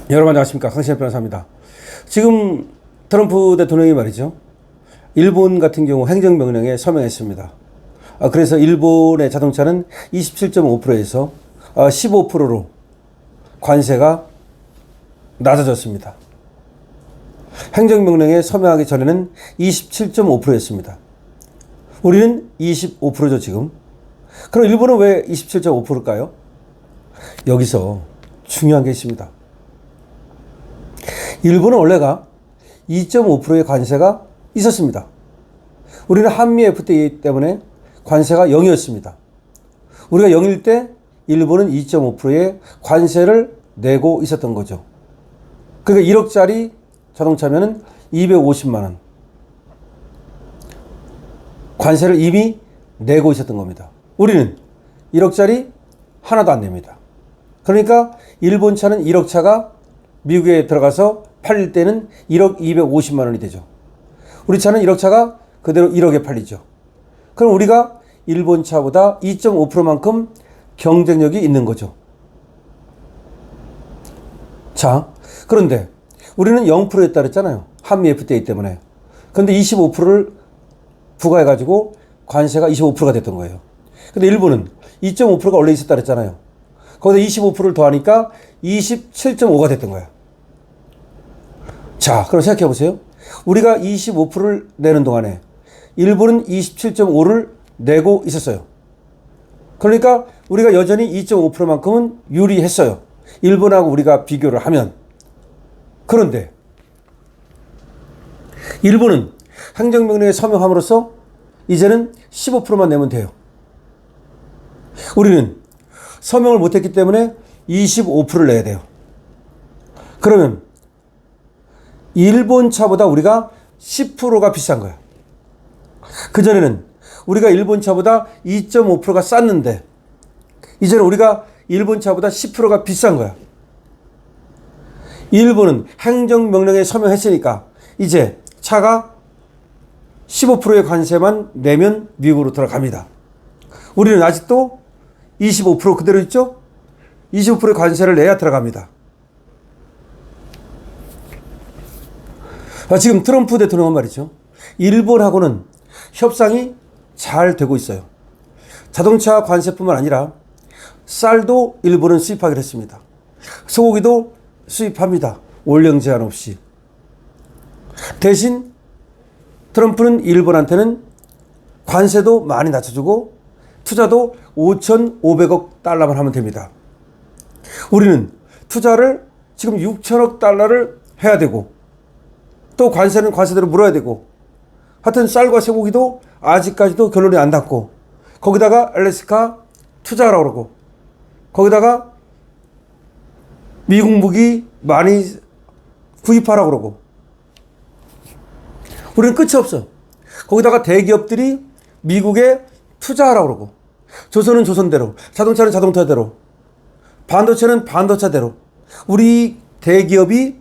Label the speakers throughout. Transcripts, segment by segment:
Speaker 1: 여러분 안녕하십니까, 강신엽 변호사입니다. 지금 트럼프 대통령이 말이죠, 일본 같은 경우 행정명령에 서명했습니다. 그래서 일본의 자동차는 27.5%에서 15%로 관세가 낮아졌습니다. 행정명령에 서명하기 전에는 27.5%였습니다. 우리는 25%죠 지금. 그럼 일본은 왜 27.5%일까요? 여기서 중요한 게 있습니다. 일본은 원래가 2.5%의 관세가 있었습니다. 우리는 한미 FTA 때문에 관세가 0이었습니다. 우리가 0일 때 일본은 2.5%의 관세를 내고 있었던 거죠. 그러니까 1억짜리 자동차면은 250만 원 관세를 이미 내고 있었던 겁니다. 우리는 1억짜리 하나도 안 냅니다. 그러니까 일본 차는 1억 차가 미국에 들어가서 팔릴 때는 1억 250만 원이 되죠. 우리 차는 1억 차가 그대로 1억에 팔리죠. 그럼 우리가 일본 차보다 2.5%만큼 경쟁력이 있는 거죠. 자, 그런데 우리는 0%였다 그랬잖아요. 한미 FTA 때문에. 그런데 25%를 부과해가지고 관세가 25%가 됐던 거예요. 근데 일본은 2.5%가 원래 있었다 그랬잖아요. 거기다 25%를 더하니까 27.5가 됐던 거야. 자, 그럼 생각해 보세요. 우리가 25%를 내는 동안에 일본은 27.5를 내고 있었어요. 그러니까 우리가 여전히 2.5%만큼은 유리했어요. 일본하고 우리가 비교를 하면. 그런데 일본은 행정명령에 서명함으로써 이제는 15%만 내면 돼요. 우리는 서명을 못했기 때문에 25%를 내야 돼요. 그러면 일본 차보다 우리가 10%가 비싼 거야. 그전에는 우리가 일본 차보다 2.5%가 쌌는데 이제는 우리가 일본 차보다 10%가 비싼 거야. 일본은 행정명령에 서명했으니까 이제 차가 15%의 관세만 내면 미국으로 들어갑니다. 우리는 아직도 25% 그대로 있죠? 25%의 관세를 내야 들어갑니다. 지금 트럼프 대통령은 말이죠, 일본하고는 협상이 잘 되고 있어요. 자동차 관세뿐만 아니라 쌀도 일본은 수입하기로 했습니다. 소고기도 수입합니다. 올영 제한 없이. 대신 트럼프는 일본한테는 관세도 많이 낮춰주고 투자도 5,500억 달러만 하면 됩니다. 우리는 투자를 지금 6천억 달러를 해야 되고 또 관세는 관세대로 물어야 되고, 하여튼 쌀과 쇠고기도 아직까지도 결론이 안 났고, 거기다가 알래스카 투자하라고 그러고, 거기다가 미국 무기 많이 구입하라고 그러고, 우리는 끝이 없어. 거기다가 대기업들이 미국에 투자하라고 그러고, 조선은 조선대로, 자동차는 자동차대로, 반도체는 반도체대로 우리 대기업이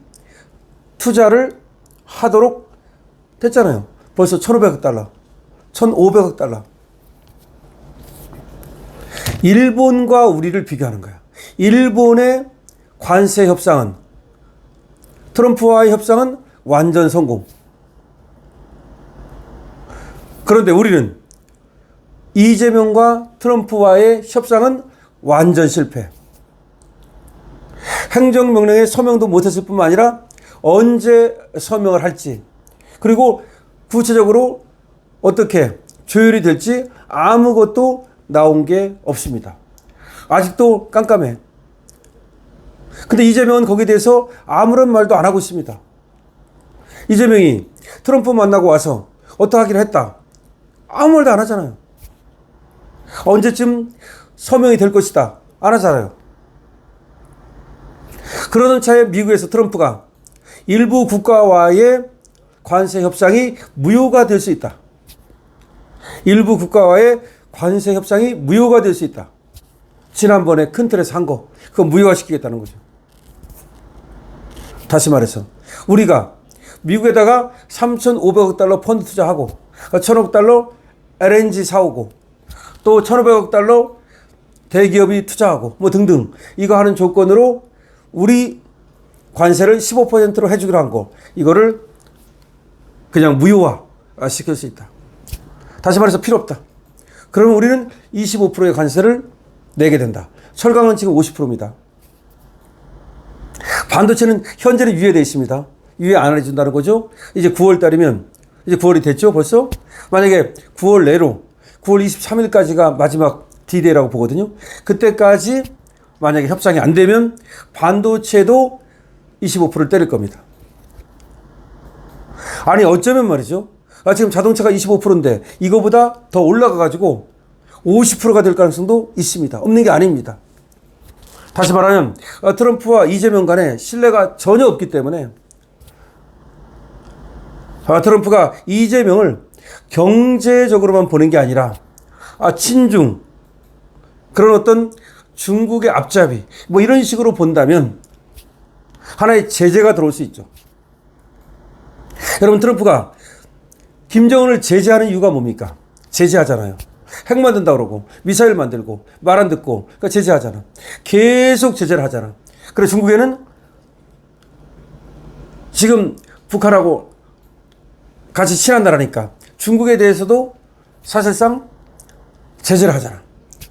Speaker 1: 투자를 하도록 됐잖아요. 벌써 1,500억 달러, 1,500억 달러. 일본과 우리를 비교하는 거야. 일본의 관세 협상은, 트럼프와의 협상은 완전 성공. 그런데 우리는 이재명과 트럼프와의 협상은 완전 실패. 행정명령에 서명도 못했을 뿐만 아니라 언제 서명을 할지, 그리고 구체적으로 어떻게 조율이 될지 아무것도 나온 게 없습니다. 아직도 깜깜해. 근데 이재명은 거기에 대해서 아무런 말도 안 하고 있습니다. 이재명이 트럼프 만나고 와서 어떡하기로 했다, 아무 말도 안 하잖아요. 언제쯤 서명이 될 것이다, 안 하잖아요. 그러던 차에 미국에서 트럼프가 일부 국가와의 관세 협상이 무효가 될 수 있다. 일부 국가와의 관세 협상이 무효가 될 수 있다. 지난번에 큰 틀에서 한 거, 그거 무효화시키겠다는 거죠. 다시 말해서 우리가 미국에다가 3,500억 달러 펀드 투자하고 1,000억 달러 LNG 사오고 또 1,500억 달러 대기업이 투자하고 뭐 등등 이거 하는 조건으로 우리 관세를 15%로 해주기로 한 거, 이거를 그냥 무효화 시킬 수 있다. 다시 말해서 필요 없다. 그러면 우리는 25%의 관세를 내게 된다. 철강은 지금 50%입니다. 반도체는 현재는 유예되어 있습니다. 유예 안 해준다는 거죠. 이제 9월 달이면, 이제 9월이 됐죠 벌써? 만약에 9월 내로 9월 23일까지가 마지막 D-Day라고 보거든요. 그때까지 만약에 협상이 안 되면 반도체도 25%를 때릴 겁니다. 아니 어쩌면 말이죠. 지금 자동차가 25%인데 이거보다 더 올라가가지고 50%가 될 가능성도 있습니다. 없는 게 아닙니다. 다시 말하면 트럼프와 이재명 간에 신뢰가 전혀 없기 때문에 트럼프가 이재명을 경제적으로만 보는 게 아니라 친중, 그런 어떤 중국의 앞잡이 뭐 이런 식으로 본다면 하나의 제재가 들어올 수 있죠. 여러분, 트럼프가 김정은을 제재하는 이유가 뭡니까? 제재하잖아요. 핵 만든다 그러고 미사일 만들고 말 안 듣고, 그러니까 제재하잖아. 계속 제재를 하잖아. 그래 중국에는 지금 북한하고 같이 친한 나라니까 중국에 대해서도 사실상 제재를 하잖아.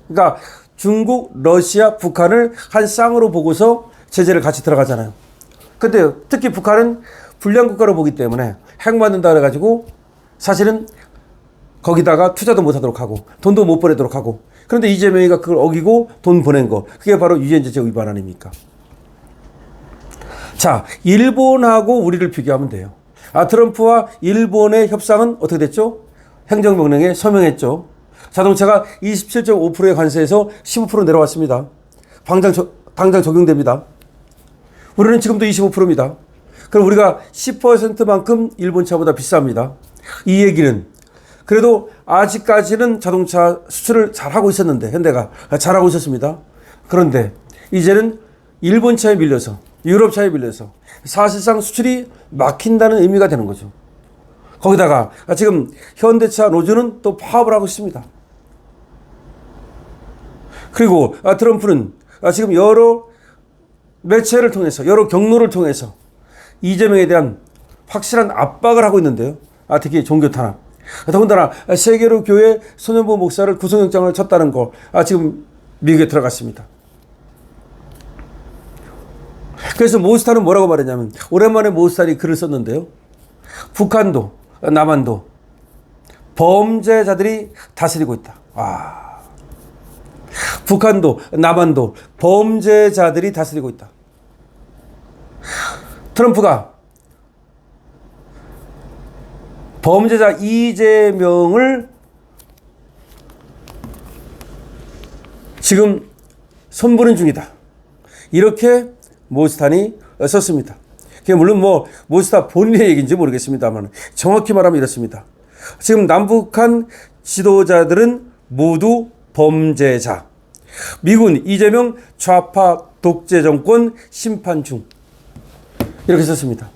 Speaker 1: 그러니까 중국, 러시아, 북한을 한 쌍으로 보고서 제재를 같이 들어가잖아요. 근데 특히 북한은 불량 국가로 보기 때문에 핵 만든다 그래가지고 사실은 거기다가 투자도 못하도록 하고 돈도 못 보내도록 하고, 그런데 이재명이가 그걸 어기고 돈 보낸 거, 그게 바로 유엔 제재 위반 아닙니까? 자, 일본하고 우리를 비교하면 돼요. 트럼프와 일본의 협상은 어떻게 됐죠? 행정명령에 서명했죠. 자동차가 27.5%의 관세에서 15% 내려왔습니다. 당장 적용됩니다. 우리는 지금도 25%입니다. 그럼 우리가 10%만큼 일본 차보다 비쌉니다. 이 얘기는 그래도 아직까지는 자동차 수출을 잘하고 있었는데, 현대가 잘하고 있었습니다. 그런데 이제는 일본 차에 밀려서, 유럽 차에 밀려서 사실상 수출이 막힌다는 의미가 되는 거죠. 거기다가 지금 현대차 노조는 또 파업을 하고 있습니다. 그리고 트럼프는 지금 여러 매체를 통해서, 여러 경로를 통해서 이재명에 대한 확실한 압박을 하고 있는데요. 특히 종교 탄압. 더군다나 세계로 교회 손현보 목사를 구속영장을 쳤다는 거, 지금 미국에 들어갔습니다. 그래서 모스탄은 뭐라고 말했냐면, 오랜만에 모스탄이 글을 썼는데요. 북한도 남한도 범죄자들이 다스리고 있다. 북한도 남한도 범죄자들이 다스리고 있다. 트럼프가 범죄자 이재명을 지금 손보는 중이다. 이렇게 모스탄이 썼습니다. 물론 모스탄 본인의 얘기인지 모르겠습니다만 정확히 말하면 이렇습니다. 지금 남북한 지도자들은 모두 범죄자. 미군 이재명 좌파 독재 정권 심판 중. 이렇게 썼습니다.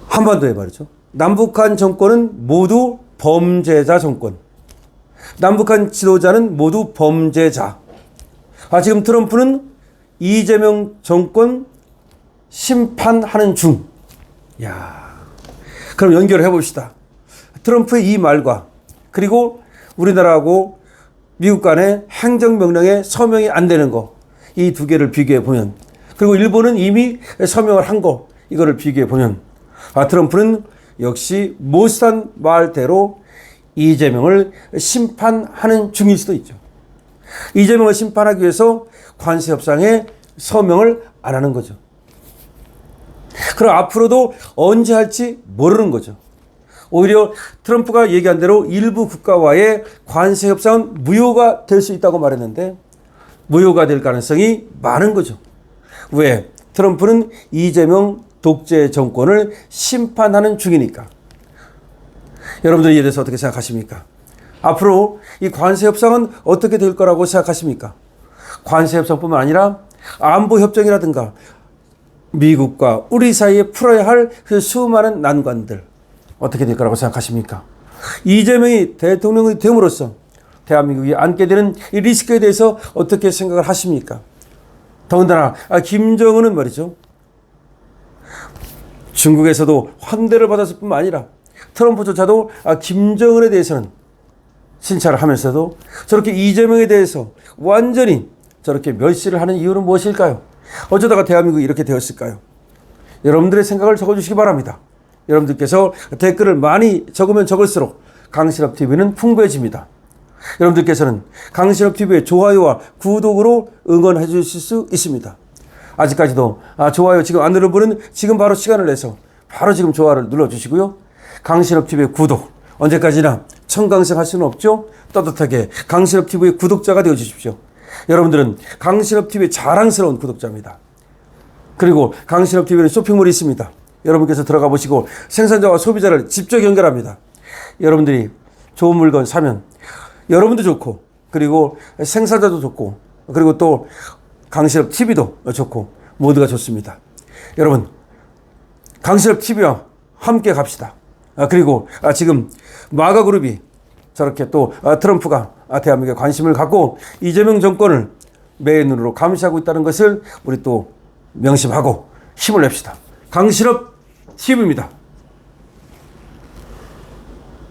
Speaker 1: 한반도에 말이죠. 남북한 정권은 모두 범죄자 정권. 남북한 지도자는 모두 범죄자. 지금 트럼프는 이재명 정권 심판하는 중. 그럼 연결을 해봅시다. 트럼프의 이 말과 그리고 우리나라하고 미국 간의 행정명령에 서명이 안 되는 거, 이 두 개를 비교해 보면, 그리고 일본은 이미 서명을 한 거, 이거를 비교해 보면 트럼프는 역시 모스탄 말대로 이재명을 심판하는 중일 수도 있죠. 이재명을 심판하기 위해서 관세 협상에 서명을 안 하는 거죠. 그럼 앞으로도 언제 할지 모르는 거죠. 오히려 트럼프가 얘기한 대로 일부 국가와의 관세 협상은 무효가 될 수 있다고 말했는데 무효가 될 가능성이 많은 거죠. 왜? 트럼프는 이재명 독재 정권을 심판하는 중이니까. 여러분들 이에 대해서 어떻게 생각하십니까? 앞으로 이 관세 협상은 어떻게 될 거라고 생각하십니까? 관세 협상뿐만 아니라 안보 협정이라든가 미국과 우리 사이에 풀어야 할 그 수많은 난관들 어떻게 될 거라고 생각하십니까? 이재명이 대통령이 됨으로써 대한민국이 안게 되는 이 리스크에 대해서 어떻게 생각을 하십니까? 더군다나 김정은은 말이죠. 중국에서도 환대를 받았을 뿐만 아니라 트럼프조차도 김정은에 대해서는 신차를 하면서도 저렇게 이재명에 대해서 완전히 저렇게 멸시를 하는 이유는 무엇일까요? 어쩌다가 대한민국이 이렇게 되었을까요? 여러분들의 생각을 적어주시기 바랍니다. 여러분들께서 댓글을 많이 적으면 적을수록 강신업TV는 풍부해집니다. 여러분들께서는 강신업TV의 좋아요와 구독으로 응원해 주실 수 있습니다. 아직까지도 좋아요 지금 안 누르분은 지금 바로 시간을 내서 바로 지금 좋아요를 눌러주시고요. 강신업TV의 구독, 언제까지나 청강생할 수는 없죠. 따뜻하게 강신업TV의 구독자가 되어주십시오. 여러분들은 강신업TV의 자랑스러운 구독자입니다. 그리고 강신업TV는 쇼핑몰이 있습니다. 여러분께서 들어가 보시고 생산자와 소비자를 직접 연결합니다. 여러분들이 좋은 물건 사면 여러분도 좋고, 그리고 생산자도 좋고, 그리고 또 강신업TV도 좋고, 모두가 좋습니다. 여러분, 강신업TV와 함께 갑시다. 그리고 지금 마가그룹이 저렇게 또 트럼프가 대한민국에 관심을 갖고 이재명 정권을 매의 눈으로 감시하고 있다는 것을 우리 또 명심하고 힘을 냅시다. 강신업TV입니다.